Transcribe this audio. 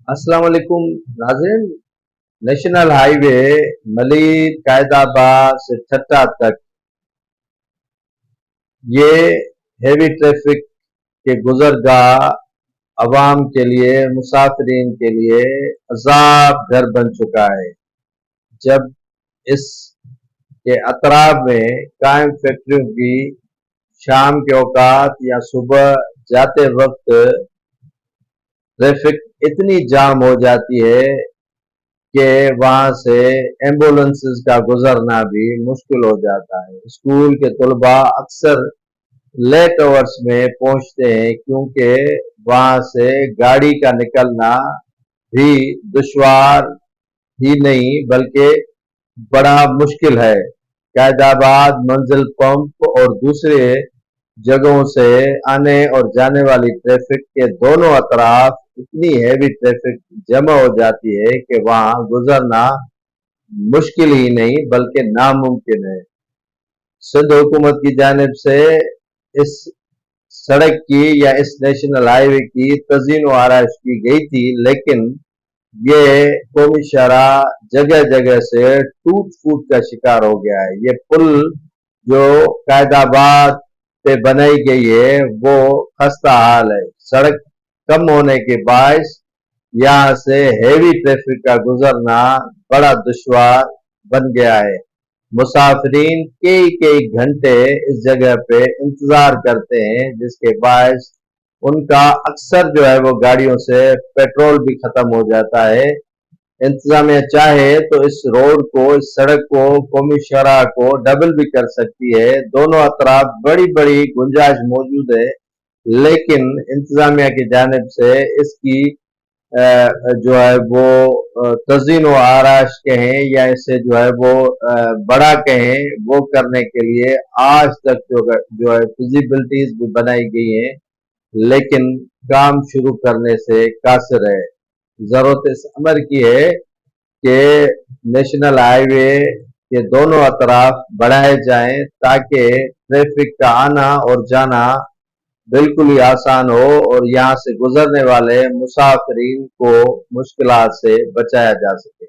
अस्सलाम वालेकुम नाज़रीन। नेशनल हाईवे मलिर कायदाबाद से ठट्टा तक ये हेवी ट्रैफिक के गुजरगाह अवाम के लिए, मुसाफिरीन के लिए अजाब घर बन चुका है। जब इस के अतराफ में कायम फैक्ट्रियों की शाम के औकात या सुबह जाते वक्त ट्रैफिक इतनी जाम हो जाती है कि वहां से एम्बुलेंसेस का गुजरना भी मुश्किल हो जाता है। स्कूल के तलबा अक्सर लेट आवर्स में पहुंचते हैं क्योंकि वहां से गाड़ी का निकलना भी दुश्वार ही नहीं बल्कि बड़ा मुश्किल है। कायदाबाद मंजिल पंप और दूसरे जगहों से आने और जाने वाली ट्रैफिक के दोनों अतराफ इतनी हैवी ट्रैफिक जमा हो जाती है कि वहां गुजरना मुश्किल ही नहीं बल्कि नामुमकिन है। सिंध हुकूमत की जानिब से इस सड़क की या इस नेशनल हाईवे की तज़ीन व आराइश की गई थी, लेकिन ये कौमी शहरा जगह जगह से टूट फूट का शिकार हो गया है। ये पुल जो कायदाबाद पे बनाई गई है वो खस्ता हाल है। सड़क कम होने के बायस यहाँ से हेवी ट्रैफिक का गुजरना बड़ा दुश्वार बन गया है। मुसाफिरीन कई घंटे इस जगह पे इंतजार करते हैं, जिसके बायस उनका अक्सर जो है वो गाड़ियों से पेट्रोल भी खत्म हो जाता है। इंतजामिया चाहे तो इस रोड को, इस सड़क को, कौमी शहरा को डबल भी कर सकती है। दोनों अतराफ बड़ी बड़ी गुंजाइश मौजूद है, लेकिन इंतजामिया की जानिब से इसकी जो है वो तज़ीन व आराइश कहें या इसे जो है वो बड़ा कहें, वो करने के लिए आज तक जो है फिजिबिलिटीज भी बनाई गई हैं, लेकिन काम शुरू करने से कासिर है। जरूरत इस अमर की है कि नेशनल हाईवे के दोनों अतराफ बढ़ाए जाएं ताकि ट्रैफिक का आना और जाना बिल्कुल ही आसान हो और यहाँ से गुजरने वाले मुसाफिरीन को मुश्किलात से बचाया जा सके।